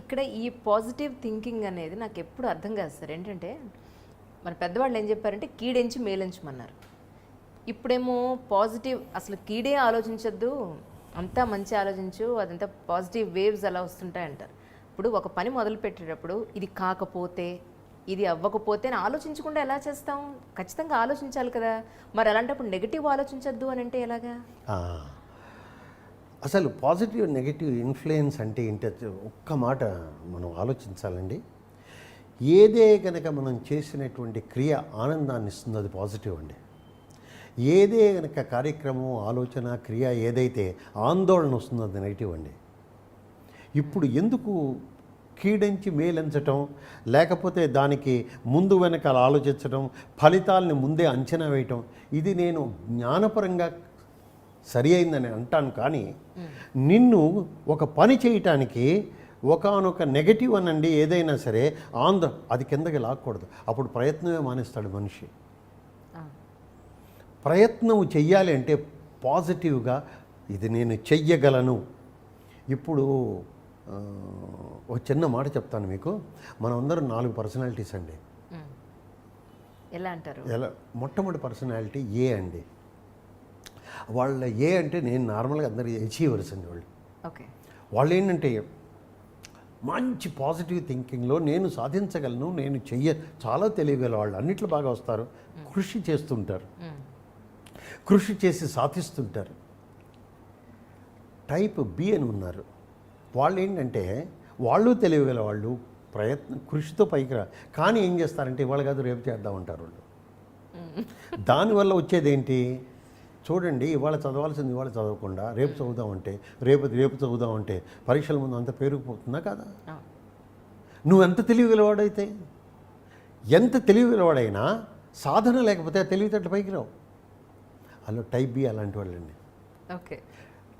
ఇక్కడ ఈ positive thinking అనేది నాకు ఎప్పుడు అర్థం కాదు సార్. ఏంటంటే మన పెద్దవాళ్ళు ఏం చెప్పారంటే కీడెంచి మేలించమన్నారు. ఇప్పుడేమో పాజిటివ్, అసలు కీడే ఆలోచించద్దు, అంతా మంచి ఆలోచించు, అదంతా పాజిటివ్ వేవ్స్ అలా వస్తుంటాయంటారు. ఇప్పుడు ఒక పని మొదలు పెట్టేటప్పుడు ఇది కాకపోతే, ఇది అవ్వకపోతే అని ఆలోచించకుండా ఎలా చేస్తాం? ఖచ్చితంగా ఆలోచించాలి కదా. మరి అలాంటప్పుడు నెగిటివ్ ఆలోచించద్దు అని అంటే ఎలాగా? అసలు పాజిటివ్ నెగిటివ్ ఇన్ఫ్లుయెన్స్ అంటే ఏంటో ఒక్క మాట మనం ఆలోచించాలండి. ఏదే కనుక మనం చేసినటువంటి క్రియ ఆనందాన్ని ఇస్తుంది, అది పాజిటివ్ అండి. ఏదే కనుక కార్యక్రమం, ఆలోచన, క్రియ ఏదైతే ఆందోళన వస్తుందో అది నెగిటివ్ అండి. ఇప్పుడు ఎందుకు కీడించి మేలంచటం, లేకపోతే దానికి ముందు వెనకాల ఆలోచించడం, ఫలితాలని ముందే అంచనా వేయటం, ఇది నేను జ్ఞానపరంగా సరి అయిందని అంటాను. కానీ నిన్ను ఒక పని చేయటానికి ఒకానొక నెగటివ్ అనండి ఏదైనా సరే అది కిందకి లాక్కూడదు. అప్పుడు ప్రయత్నమే మానేస్తాడు మనిషి. ప్రయత్నం చెయ్యాలి అంటే పాజిటివ్గా ఇది నేను చెయ్యగలను. ఇప్పుడు ఒక చిన్న మాట చెప్తాను మీకు. మనం అందరం 4 పర్సనాలిటీస్ అండి. ఎలా అంటారు? మొట్టమొదటి పర్సనాలిటీ ఏ అండి. వాళ్ళ ఏ అంటే నేను నార్మల్గా అందరి అచీవర్స్ అండి. వాళ్ళు ఏంటంటే మంచి పాజిటివ్ థింకింగ్లో నేను సాధించగలను, నేను చాలా తెలియగల వాళ్ళు, అన్నిట్లో బాగా వస్తారు, కృషి చేస్తుంటారు, కృషి చేసి సాధిస్తుంటారు. టైప్ బి అని ఉన్నారు. వాళ్ళు ఏంటంటే వాళ్ళు తెలియగల వాళ్ళు, కృషితో పైకి కానీ ఏం చేస్తారంటే ఇవాళ కాదు రేపు చేద్దామంటారు వాళ్ళు. దానివల్ల వచ్చేది ఏంటి చూడండి, ఇవాళ చదవాల్సింది ఇవాళ చదవకుండా రేపు చదువుదామంటే, రేపు చదువుదామంటే పరీక్షల ముందు అంత పేరుకుపోతుందా కదా. నువ్వెంత తెలివిగలవాడైతే, ఎంత తెలివిగలవాడైనా సాధన లేకపోతే తెలివితేటలు పైకి రావు. అలా టైప్ బి అలాంటి వాళ్ళండి.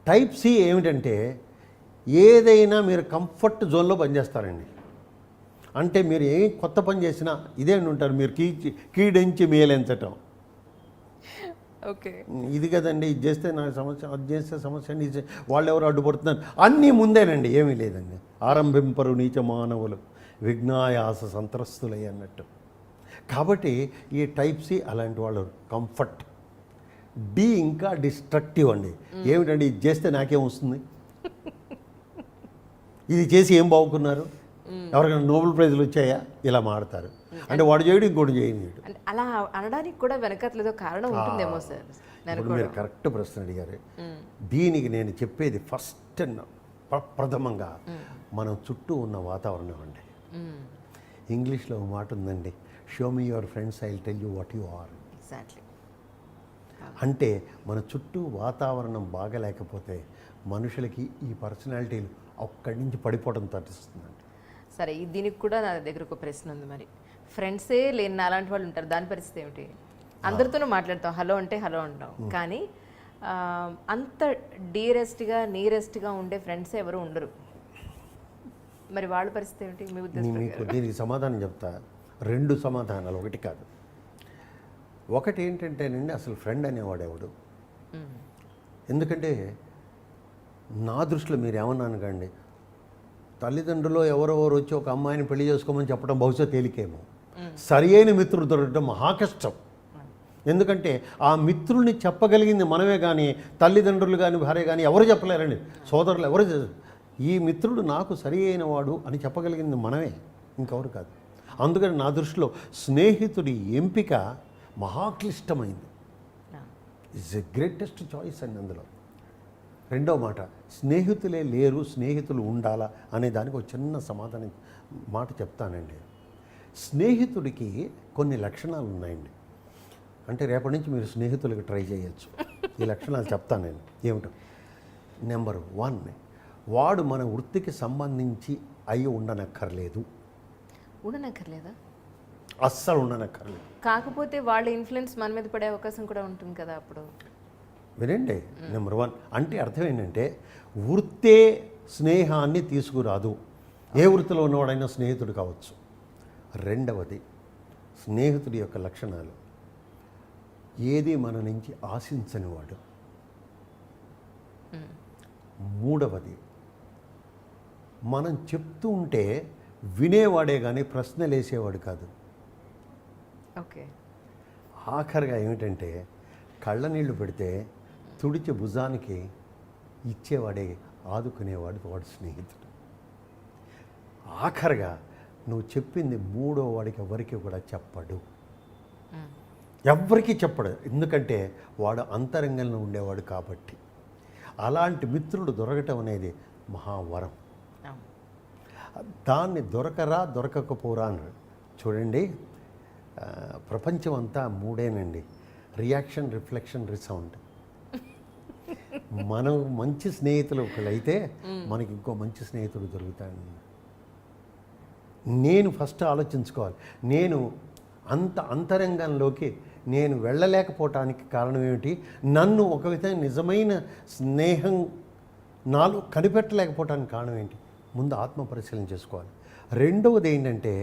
టైప్ సి ఏమిటంటే ఏదైనా మీరు కంఫర్ట్ జోన్లో పనిచేస్తారండి. అంటే మీరు ఏ కొత్త పని చేసినా ఇదే ఉంటారు, మీరు కీడించి మేలెంచటం. ఇది కదండి, ఇది చేస్తే నాకు సమస్య, అది చేస్తే సమస్య అండి, వాళ్ళు ఎవరు అడ్డుపడుతున్నారు, అన్నీ ముందేనండి, ఏమీ లేదండి. ఆరంభింపరు నీచ మానవులు విఘ్నాయాస సంత్రస్తులై అన్నట్టు. కాబట్టి ఈ టైప్ సి అలాంటి వాళ్ళు కంఫర్ట్. డి ఇంకా డిస్ట్రక్టివ్ అండి. ఏమిటండి, ఇది చేస్తే నాకేం వస్తుంది, ఇది చేసి ఏం బాగుకున్నారు, ఎవరికైనా నోబెల్ ప్రైజ్లు వచ్చాయా, ఇలా మాడతారు. అంటే వాడు చేయడు ఇంకోటి చేయడు. అలా అనడానికి కూడా వెనకట్లేదో కారణం ఉంటుందేమో సార్. ఇప్పుడు మీరు కరెక్ట్ ప్రశ్న అడిగారు. దీనికి నేను చెప్పేది ఫస్ట్ ప్రథమంగా మనం చుట్టూ ఉన్న వాతావరణం అండి. ఇంగ్లీష్లో ఒక మాట ఉందండి, show me your friends I will tell you what you are. Exactly. అంటే మన చుట్టూ వాతావరణం బాగలేకపోతే మనుషులకి ఈ పర్సనాలిటీలు అక్కడి నుంచి పడిపోవడం తట్టిస్తుందండి. సరే, దీనికి కూడా నా దగ్గర ఒక ప్రశ్న ఉంది. మరి ఫ్రెండ్సే లేని అలాంటి వాళ్ళు ఉంటారు, దాని పరిస్థితి ఏమిటి? అందరితోనూ మాట్లాడతాం, హలో అంటే హలో అంటాం, కానీ అంత డీరెస్ట్గా నీరెస్ట్గా ఉండే ఫ్రెండ్స్ ఎవరు ఉండరు. మరి వాళ్ళ పరిస్థితి ఏమిటి మీ ఉద్దేశం? మీకు దీనికి సమాధానం చెప్తా. 2 సమాధానాలు, ఒకటి కాదు. ఒకటి ఏంటంటేనండి, అసలు ఫ్రెండ్ అనేవాడు ఎవడు. ఎందుకంటే నా దృష్టిలో మీరు ఏమన్నాను కండి, తల్లిదండ్రులు ఎవరెవరు వచ్చి ఒక అమ్మాయిని పెళ్లి చేసుకోమని చెప్పడం బహుశా తేలికేమో, సరి అయిన మిత్రుడు దొరకడం మహా కష్టం. ఎందుకంటే ఆ మిత్రుల్ని చెప్పగలిగింది మనమే, కానీ తల్లిదండ్రులు కానీ భార్య కానీ ఎవరు చెప్పలేరండి, సోదరులు ఎవరు. ఈ మిత్రుడు నాకు సరి అయిన వాడు అని చెప్పగలిగింది మనమే, ఇంకెవరు కాదు. అందుకని నా దృష్టిలో స్నేహితుడి ఎంపిక మహాక్లిష్టమైంది. ఇట్స్ ఎ గ్రేటెస్ట్ చాయిస్ అండి. అందులో రెండో మాట, స్నేహితులే లేరు, స్నేహితులు ఉండాలా అనే దానికి ఒక చిన్న సమాధానం మాట చెప్తానండి. స్నేహితుడికి కొన్ని లక్షణాలు ఉన్నాయండి. అంటే రేపటి నుంచి మీరు స్నేహితులకి ట్రై చేయొచ్చు. ఈ లక్షణాలు చెప్తాను నేను. ఏమిటో, నెంబర్ 1, వాడు మన వృత్తికి సంబంధించి అయి ఉండనక్కర్లేదు. ఉండనక్కర్లేదా? అస్సలు ఉండనక్కర్లేదు. కాకపోతే వాళ్ళ ఇన్ఫ్లుయెన్స్ మన మీద పడే అవకాశం కూడా ఉంటుంది కదా అప్పుడు. వినండి, నెంబర్ 1 అంటే అర్థం ఏంటంటే వృత్తే స్నేహాన్ని తీసుకురాదు. ఏ వృత్తిలో ఉన్నవాడైనా స్నేహితుడు కావచ్చు. రెండవది, స్నేహితుడి యొక్క లక్షణాలు, ఏది మన నుంచి ఆశించనివాడు. మూడవది, మనం చెప్తూ ఉంటే వినేవాడే కానీ ప్రశ్నలు వేసేవాడు కాదు. ఓకే. ఆఖరిగా ఏమిటంటే కళ్ళ నీళ్లు పెడితే తుడిచి భుజానికి ఇచ్చేవాడే, ఆదుకునేవాడు వాడు స్నేహితుడు. ఆఖరిగా నువ్వు చెప్పింది మూడో వాడికి ఎవరికి కూడా చెప్పడు, ఎవ్వరికీ చెప్పడు. ఎందుకంటే వాడు అంతరంగంలో ఉండేవాడు కాబట్టి. అలాంటి మిత్రుడు దొరకటం అనేది మహావరం. దాన్ని దొరకకపోరా అన్నాడు. చూడండి, ప్రపంచం అంతా మూడేనండి: రియాక్షన్, రిఫ్లెక్షన్, రిసౌండ్. మనం మంచి స్నేహితులు ఒకళ్ళైతే మనకి ఇంకో మంచి స్నేహితుడు దొరుకుతాడు. నేను ఫస్ట్ ఆలోచించుకోవాలి, నేను అంత అంతరంగంలోకి నేను వెళ్ళలేకపోవటానికి కారణం ఏమిటి, నన్ను ఒక విధంగా నిజమైన స్నేహం నాలో కనిపెట్టలేకపోవటానికి కారణం ఏంటి, ముందు ఆత్మ పరిశీలన చేసుకోవాలి. రెండవది ఏంటంటే,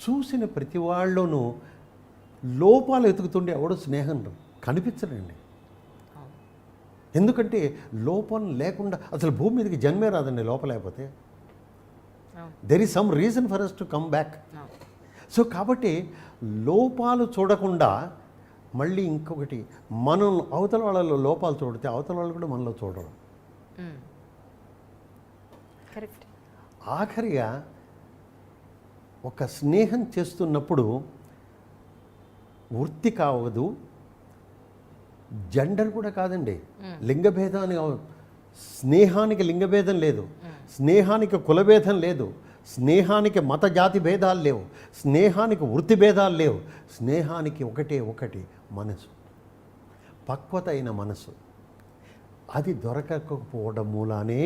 చూసిన ప్రతి వాళ్ళలోనూ లోపాలు ఎతుకుతుండే ఎవడో స్నేహం కనిపించడండి. ఎందుకంటే లోపం లేకుండా అసలు భూమి మీదకి జన్మే రాదండి లోపలేకపోతే. There is some reason for us to come back. So కాబట్టి లోపాలు చూడకుండా మళ్ళీ ఇంకొకటి, మనం అవతల వాళ్ళలో లోపాలు చూడితే అవతల వాళ్ళు కూడా మనలో చూడరు. కరెక్ట్. ఆఖరిగా ఒక స్నేహం చేస్తున్నప్పుడు వృత్తి కావదు, జెండర్ కూడా కాదండి, లింగభేదాన్ని. స్నేహానికి లింగభేదం లేదు, స్నేహానికి కులభేదం లేదు, స్నేహానికి మత జాతి భేదాలు లేవు, స్నేహానికి వృత్తి భేదాలు లేవు. స్నేహానికి ఒకటి మనసు, పక్వత అయిన మనసు. అది దొరకకపోవడం మూలానే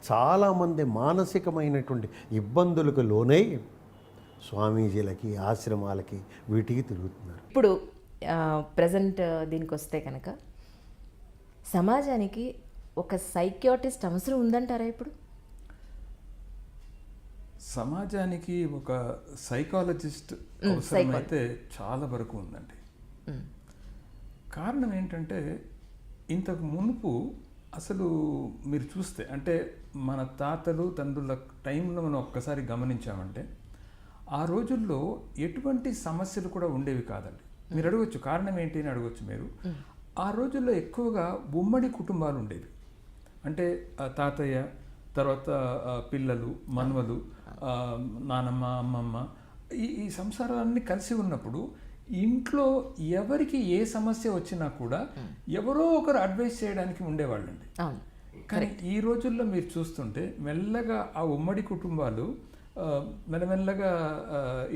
చాలామంది మానసికమైనటువంటి ఇబ్బందులకు లోనై స్వామీజీలకి, ఆశ్రమాలకి, వీటికి తిరుగుతున్నారు. ఇప్పుడు ప్రజెంట్ దీనికి వస్తే కనుక సమాజానికి ఒక సైకియాట్రిస్ట్ అవసరం ఉందంటారా? ఇప్పుడు సమాజానికి ఒక సైకాలజిస్ట్ అవసరం అయితే చాలా వరకు ఉందండి. కారణం ఏంటంటే, ఇంతకు మునుపు అసలు మీరు చూస్తే, అంటే మన తాతలు తండ్రుల టైంలో మనం ఒక్కసారి గమనించామంటే, ఆ రోజుల్లో ఎటువంటి సమస్యలు కూడా ఉండేవి కాదండి. మీరు అడగచ్చు కారణం ఏంటి అని అడగచ్చు మీరు. ఆ రోజుల్లో ఎక్కువగా ఉమ్మడి కుటుంబాలు ఉండేవి. అంటే తాతయ్య తర్వాత పిల్లలు, మనవలు, నానమ్మ, అమ్మమ్మ, ఈ సంసారాలన్నీ కలిసి ఉన్నప్పుడు ఇంట్లో ఎవరికి ఏ సమస్య వచ్చినా కూడా ఎవరో ఒకరు అడ్వైస్ చేయడానికి ఉండేవాళ్ళండి. కానీ ఈ రోజుల్లో మీరు చూస్తుంటే మెల్లగా ఆ ఉమ్మడి కుటుంబాలు మెల్లమెల్లగా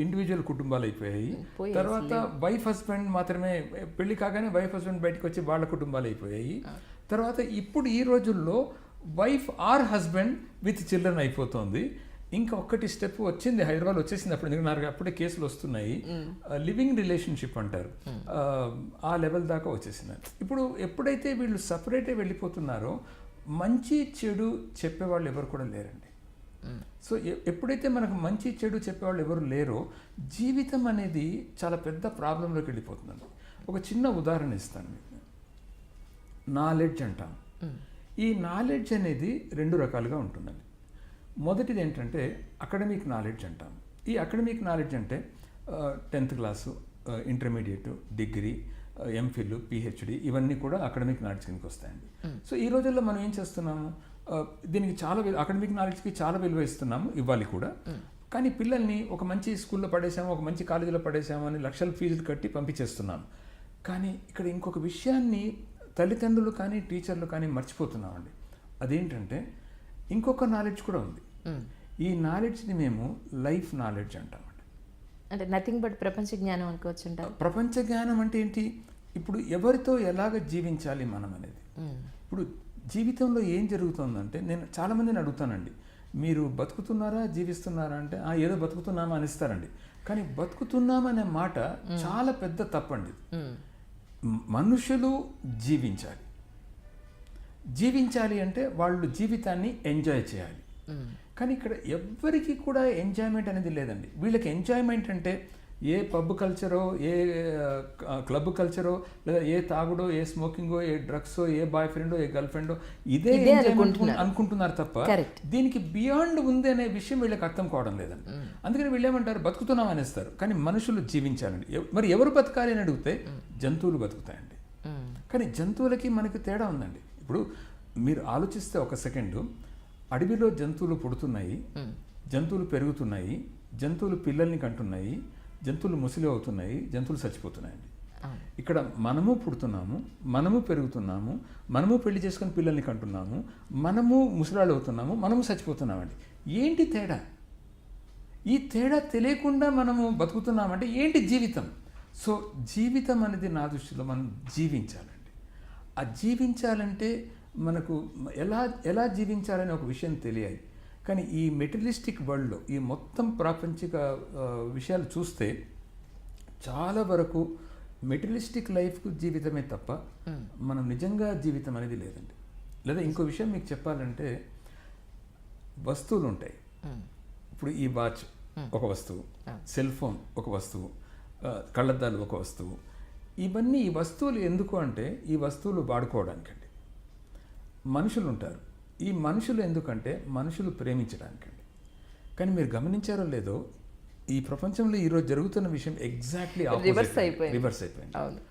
ఇండివిజువల్ కుటుంబాలు అయిపోయాయి. తర్వాత వైఫ్ హస్బెండ్ మాత్రమే, పెళ్లి కాగానే వైఫ్ హస్బెండ్ బయటకు వచ్చి వాళ్ళ కుటుంబాలు అయిపోయాయి. తర్వాత ఇప్పుడు ఈ రోజుల్లో wife or husband with children అయిపోతుంది. ఇంకా ఒక్కటి స్టెప్ వచ్చింది, హైదరాబాద్ వచ్చేసింది. అప్పుడు నాకు అప్పుడే కేసులు వస్తున్నాయి, లివింగ్ రిలేషన్షిప్ అంటారు, ఆ లెవెల్ దాకా వచ్చేసింది. ఇప్పుడు ఎప్పుడైతే వీళ్ళు సపరేటే వెళ్ళిపోతున్నారో మంచి చెడు చెప్పేవాళ్ళు ఎవరు కూడా లేరండి. సో ఎప్పుడైతే మనకు మంచి చెడు చెప్పేవాళ్ళు ఎవరు లేరో జీవితం అనేది చాలా పెద్ద ప్రాబ్లంలోకి వెళ్ళిపోతుందండి. ఒక చిన్న ఉదాహరణ ఇస్తాను మీకు. నాలెడ్జ్ అంటాం. ఈ నాలెడ్జ్ అనేది రెండు రకాలుగా ఉంటుందండి. మొదటిది ఏంటంటే అకాడమిక్ నాలెడ్జ్ అంటాం. ఈ అకాడమిక్ నాలెడ్జ్ అంటే 10th class, intermediate, degree, MPhil, PhD, ఇవన్నీ కూడా అకాడమిక్ నాలెడ్జ్ కిందకి వస్తాయండి. సో ఈ రోజుల్లో మనం ఏం చేస్తున్నాము, దీనికి చాలా అకాడమిక్ నాలెడ్జ్కి చాలా విలువ ఇస్తున్నాము, ఇవ్వాలి కూడా. కానీ పిల్లల్ని ఒక మంచి స్కూల్లో పడేసాము, ఒక మంచి కాలేజీలో పడేసాము అని లక్షల ఫీజులు కట్టి పంపించేస్తున్నాము. కానీ ఇక్కడ ఇంకొక విషయాన్ని తల్లిదండ్రులు కానీ టీచర్లు కానీ మర్చిపోతున్నామండి. అదేంటంటే ఇంకొక నాలెడ్జ్ కూడా ఉంది. ఈ నాలెడ్జ్ని మేము లైఫ్ నాలెడ్జ్ అంటామండి. అంటే నథింగ్ బట్ ప్రపంచ జ్ఞానం అనుకోవచ్చు అంటారు. ప్రపంచ జ్ఞానం అంటే ఏంటి, ఇప్పుడు ఎవరితో ఎలాగ జీవించాలి మనం అనేది. ఇప్పుడు జీవితంలో ఏం జరుగుతుందంటే, నేను చాలామందిని అడుగుతానండి, మీరు బతుకుతున్నారా జీవిస్తున్నారా అంటే ఏదో బతుకుతున్నామా అనిస్తారండి. కానీ బతుకుతున్నామనే మాట చాలా పెద్ద తప్పండి. మనుషులు జీవించాలి అంటే వాళ్ళు జీవితాన్ని ఎంజాయ్ చేయాలి. కానీ ఇక్కడ ఎవ్వరికి కూడా ఎంజాయ్మెంట్ అనేది లేదండి. వీళ్ళకి ఎంజాయ్మెంట్ అంటే ఏ పబ్ కల్చరో, ఏ క్లబ్ కల్చరో, లేదా ఏ తాగుడో, ఏ స్మోకింగో, ఏ డ్రగ్సో, ఏ బాయ్ ఫ్రెండో, ఏ గర్ల్ ఫ్రెండో ఇదే అనుకుంటున్నారు తప్ప దీనికి బియాండ్ ఉంది అనే విషయం వీళ్ళకి అర్థం కావడం లేదండి. అందుకని వీళ్ళు ఏమంటారు, బతుకుతున్నాం అనేస్తారు. కానీ మనుషులు జీవించాలండి. మరి ఎవరు బతకాలి అని అడిగితే జంతువులు బతుకుతాయండి. కానీ జంతువులకి మనకి తేడా ఉందండి. ఇప్పుడు మీరు ఆలోచిస్తే ఒక సెకండు, అడవిలో జంతువులు పుడుతున్నాయి, జంతువులు పెరుగుతున్నాయి, జంతువులు పిల్లల్ని కంటున్నాయి, జంతువులు ముసలి అవుతున్నాయి, జంతువులు చచ్చిపోతున్నాయండి. ఇక్కడ మనము పుడుతున్నాము, మనము పెరుగుతున్నాము, మనము పెళ్లి చేసుకొని పిల్లల్ని కంటున్నాము, మనము ముసలాళ్ళు అవుతున్నాము, మనము చచ్చిపోతున్నామండి. ఏంటి తేడా? ఈ తేడా తెలియకుండా మనము బతుకుతున్నామంటే ఏంటి జీవితం? సో జీవితం అనేది నా దృష్టిలో మనం జీవించాలండి. ఆ జీవించాలంటే మనకు ఎలా జీవించాలనే ఒక విషయం తెలియాలి. కానీ ఈ మెటీరియలిస్టిక్ వరల్డ్లో ఈ మొత్తం ప్రాపంచిక విషయాలు చూస్తే చాలా వరకు మెటీరియలిస్టిక్ లైఫ్కు జీవితమే తప్ప మనం నిజంగా జీవితం అనేది లేదండి. లేదా ఇంకో విషయం మీకు చెప్పాలంటే, వస్తువులు ఉంటాయి. ఇప్పుడు ఈ వాచ్ ఒక వస్తువు, సెల్ ఫోన్ ఒక వస్తువు, కళ్ళద్దాలు ఒక వస్తువు. ఇవన్నీ ఈ వస్తువులు ఎందుకు అంటే ఈ వస్తువులు వాడుకోవడానికండి. మనుషులు ఉంటారు. ఈ మనుషులు ఎందుకంటే మనుషులు ప్రేమించడానికండి. కానీ మీరు గమనించారో లేదో, ఈ ప్రపంచంలో ఈరోజు జరుగుతున్న విషయం ఎగ్జాక్ట్లీ రివర్స్ అయిపోయింది.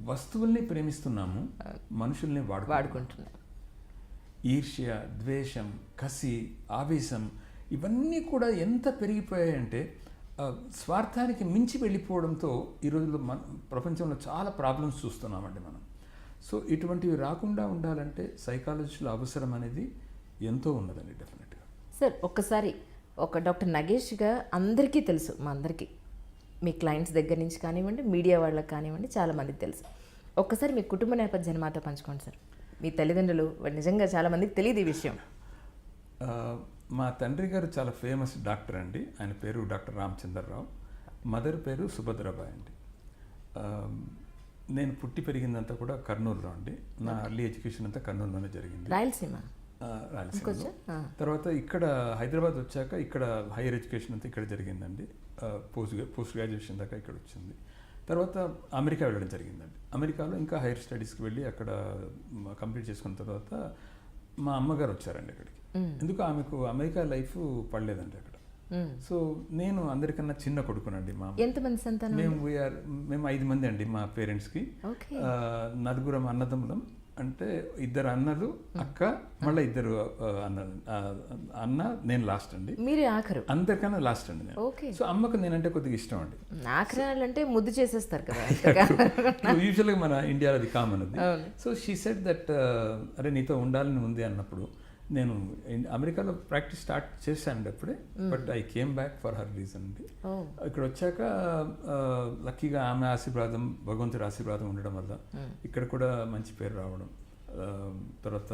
వస్తువుల్ని ప్రేమిస్తున్నాము, మనుషుల్ని వాడుకుంటున్నాము. ఈర్ష్య, ద్వేషం, కసి, ఆవేశం ఇవన్నీ కూడా ఎంత పెరిగిపోయాయంటే స్వార్థానికి మించి వెళ్ళిపోవడంతో ఈ రోజుల్లో ప్రపంచంలో చాలా ప్రాబ్లమ్స్ చూస్తున్నామండి మనం. సో ఇటువంటివి రాకుండా ఉండాలంటే సైకాలజిస్టుల అవసరం అనేది ఎంతో ఉన్నదండి డెఫినెట్గా. సార్ ఒక్కసారి ఒక డాక్టర్ నగేష్గా అందరికీ తెలుసు, మా అందరికీ, మీ క్లయింట్స్ దగ్గర నుంచి కానివ్వండి, మీడియా వాళ్ళకి కానివ్వండి, చాలామందికి తెలుసు. ఒక్కసారి మీ కుటుంబ నేపథ్యాన్ని మాతో పంచుకోండి సార్. మీ తల్లిదండ్రులు నిజంగా చాలామందికి తెలియదు ఈ విషయం. మా తండ్రి గారు చాలా ఫేమస్ డాక్టర్ అండి. ఆయన పేరు డాక్టర్ రామచంద్రరావు. మదర్ పేరు సుభద్రబాయ్ అండి. నేను పుట్టి పెరిగిందంతా కూడా కర్నూలులో అండి. నా అర్లీ ఎడ్యుకేషన్ అంతా కర్నూలులోనే జరిగింది. రాయలసీమ. తర్వాత ఇక్కడ హైదరాబాద్ వచ్చాక ఇక్కడ హైయర్ ఎడ్యుకేషన్ అంతా ఇక్కడ జరిగిందండి. పోస్ట్ గ్రాడ్యుయేషన్ దాకా ఇక్కడ వచ్చింది. తర్వాత అమెరికా వెళ్ళడం జరిగిందండి. అమెరికాలో ఇంకా హైయర్ స్టడీస్కి వెళ్ళి అక్కడ కంప్లీట్ చేసుకున్న తర్వాత మా అమ్మగారు వచ్చారండి ఇక్కడికి. ఎందుకు ఆమెకు అమెరికా లైఫ్ పడలేదండి అక్కడ. సో నేను అందరికన్నా చిన్న కొడుకునండి. మా ఎంతమంది సంతానం? మేము 5 మంది అండి మా పేరెంట్స్కి. నలుగురం అన్నదమ్ములం. అంటే 2 అన్నలు, అక్క, మళ్ళీ 2 అన్న, నేను లాస్ట్ అండి. మీరే ఆఖరు? అందరికన్నా లాస్ట్ అండి నేను. సో అమ్మకు నేనంటే కొద్దిగా ఇష్టం అండి. ఆఖరు అంటే ముద్దు చేసేస్తారు కదా యూజువల్గా మన ఇండియాలో అది కామన్ అది. సో షీ సెడ్ దట్ అరే నీతో ఉండాలని ఉంది అన్నప్పుడు నేను అమెరికాలో ప్రాక్టీస్ స్టార్ట్ చేశానండి అప్పుడే. But I came back for her reason అండి. ఇక్కడ వచ్చాక లక్కీగా ఆమె ఆశీర్వాదం, భగవంతుడి ఆశీర్వాదం ఉండడం వల్ల ఇక్కడ కూడా మంచి పేరు రావడం, తర్వాత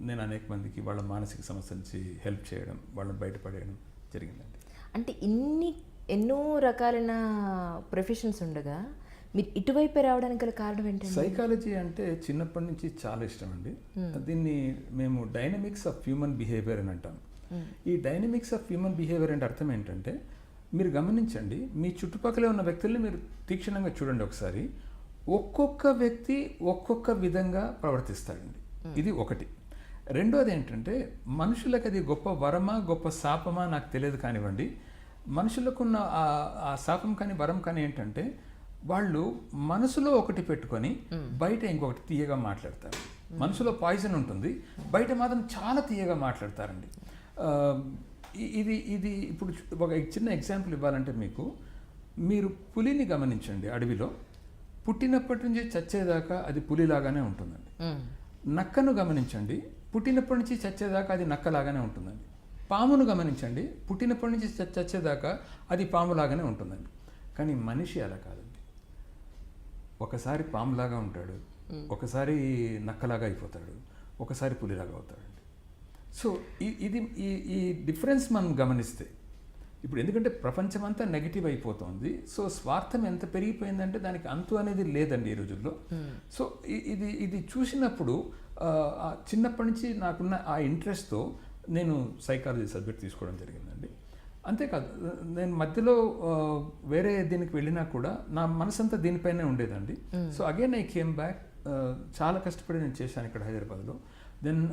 నేను అనేక మందికి వాళ్ళ మానసిక సమస్య నుంచి హెల్ప్ చేయడం, వాళ్ళని బయటపడేయడం జరిగిందండి. అంటే ఎన్నో రకాలైన ప్రొఫెషన్స్ ఉండగా మీరు ఇటువైపు రావడానికి గల కారణం ఏంటంటే? సైకాలజీ అంటే చిన్నప్పటి నుంచి చాలా ఇష్టం అండి. దీన్ని మేము డైనమిక్స్ ఆఫ్ హ్యూమన్ బిహేవియర్ అని అంటాం. ఈ డైనమిక్స్ ఆఫ్ హ్యూమన్ బిహేవియర్ అంటే అర్థం ఏంటంటే, మీరు గమనించండి, మీ చుట్టుపక్కల ఉన్న వ్యక్తుల్ని మీరు తీక్షణంగా చూడండి ఒకసారి. ఒక్కొక్క వ్యక్తి ఒక్కొక్క విధంగా ప్రవర్తిస్తాడండి. ఇది ఒకటి. రెండోది ఏంటంటే, మనుషులకు అది గొప్ప వరమా గొప్ప శాపమా నాకు తెలియదు కానివ్వండి, మనుషులకున్న ఆ శాపం కానీ వరం కానీ ఏంటంటే, వాళ్ళు మనసులో ఒకటి పెట్టుకొని బయట ఇంకొకటి తీయగా మాట్లాడతారు. మనసులో పాయిజన్ ఉంటుంది, బయట మాత్రం చాలా తీయగా మాట్లాడతారండి. ఇది ఇప్పుడు ఒక చిన్న ఎగ్జాంపుల్ ఇవ్వాలంటే మీకు, మీరు పులిని గమనించండి. అడవిలో పుట్టినప్పటి నుంచి చచ్చేదాకా అది పులిలాగానే ఉంటుందండి. నక్కను గమనించండి, పుట్టినప్పటి నుంచి చచ్చేదాకా అది నక్కలాగానే ఉంటుందండి. పామును గమనించండి, పుట్టినప్పటి నుంచి చచ్చేదాకా అది పాములాగానే ఉంటుందండి. కానీ మనిషి అలా కాదండి. ఒకసారి పాములాగా ఉంటాడు, ఒకసారి నక్కలాగా అయిపోతాడు, ఒకసారి పులిలాగా అవుతాడండి. సో ఇది ఈ డిఫరెన్స్ మనం గమనిస్తే ఇప్పుడు, ఎందుకంటే ప్రపంచమంతా నెగిటివ్ అయిపోతుంది. సో స్వార్థం ఎంత పెరిగిపోయిందంటే దానికి అంతు అనేది లేదండి ఈ రోజుల్లో. సో ఇది చూసినప్పుడు చిన్నప్పటి నుంచి నాకున్న ఆ ఇంట్రెస్ట్తో నేను సైకాలజీ సబ్జెక్ట్ తీసుకోవడం జరిగిందండి. అంతేకాదు నేను మధ్యలో వేరే దీనికి వెళ్ళినా కూడా నా మనసంతా దీనిపైనే ఉండేదండి. So again I came back. చాలా కష్టపడి నేను చేశాను ఇక్కడ హైదరాబాద్లో. దెన్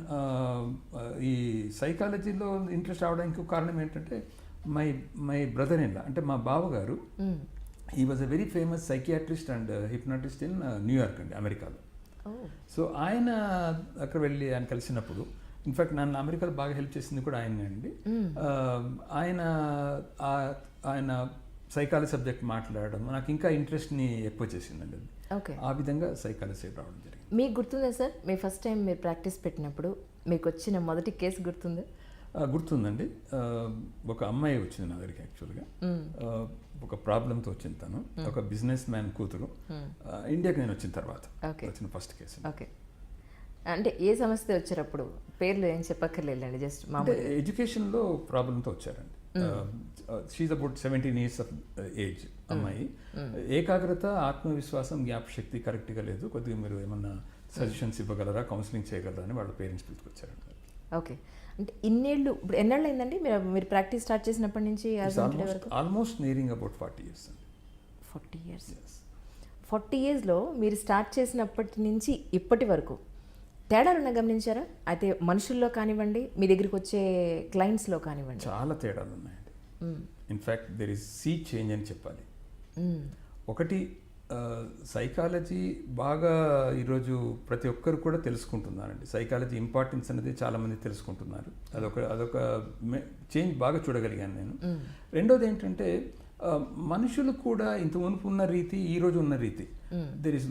ఈ సైకాలజీలో ఇంట్రెస్ట్ రావడానికి ఇంకో కారణం ఏంటంటే మై బ్రదర్ ఇన్ లా, అంటే మా బావగారు, ఈ was a very famous psychiatrist and hypnotist in New York అండి, అమెరికాలో. సో ఆయన అక్కడ వెళ్ళి ఆయన కలిసినప్పుడు, ఇన్ఫ్యాక్ట్ నన్ను అమెరికాలో బాగా హెల్ప్ చేసింది కూడా ఆయనే అండి. ఆయన సైకాలజీ సబ్జెక్ట్ మాట్లాడడం నాకు ఇంకా ఇంట్రెస్ట్ని ఎక్కువ చేసిందండి. అది ఆ విధంగా సైకాలజీ రావడం జరిగింది. మీకు గుర్తుందా సార్, మీ ఫస్ట్ టైం మీరు ప్రాక్టీస్ పెట్టినప్పుడు మీకు వచ్చిన మొదటి కేసు గుర్తుందా? గుర్తుందండి. ఒక అమ్మాయి వచ్చింది నా దగ్గరికి. యాక్చువల్గా ఒక ప్రాబ్లంతో వచ్చింది తను. ఒక బిజినెస్ మ్యాన్ కూతురు. ఇండియాకి నేను వచ్చిన తర్వాత వచ్చిన ఫస్ట్ కేసు. ఓకే, అంటే ఏ సమస్య వచ్చారప్పుడు? పేర్లు ఏం చెప్పక్కర్లేదండి, జస్ట్ మామూలు ఎడ్యుకేషన్లో ప్రాబ్లంతో వచ్చారండి. She about 17 years of age అమ్మాయి. ఏకాగ్రత, ఆత్మవిశ్వాసం, జ్ఞాపశక్తి కరెక్ట్గా లేదు, కొద్దిగా మీరు ఏమన్నా సజెషన్స్ ఇవ్వగలరా, కౌన్సిలింగ్ చేయగలరా అని వాళ్ళ పేరెంట్స్ పిలుచుకొచ్చారండి. ఓకే, అంటే ఇన్నేళ్ళు, ఇప్పుడు ఎన్నేళ్ళు అయిందండి మీరు ప్రాక్టీస్ స్టార్ట్ చేసినప్పటి నుంచి? ఆల్మోస్ట్ నియరింగ్ అబౌట్ 40 years అండి. 40 years. 40 yearsలో మీరు స్టార్ట్ చేసినప్పటి నుంచి ఇప్పటి వరకు తేడాలు గమనించారా? అయితే మనుషుల్లో కానివ్వండి, మీ దగ్గరికి వచ్చే క్లయింట్స్లో కానివ్వండి, చాలా తేడాలు ఉన్నాయండి. In fact there is sea change అని చెప్పాలి. ఒకటి, సైకాలజీ బాగా ఈరోజు ప్రతి ఒక్కరు కూడా తెలుసుకుంటున్నారండి. సైకాలజీ ఇంపార్టెన్స్ అనేది చాలామంది తెలుసుకుంటున్నారు. అదొక చేంజ్ బాగా చూడగలిగాను నేను. రెండోది ఏంటంటే మనుషులు కూడా ఇంత మునుపు ఉన్న రీతి, ఈరోజు ఉన్న రీతి, దెర్ ఈస్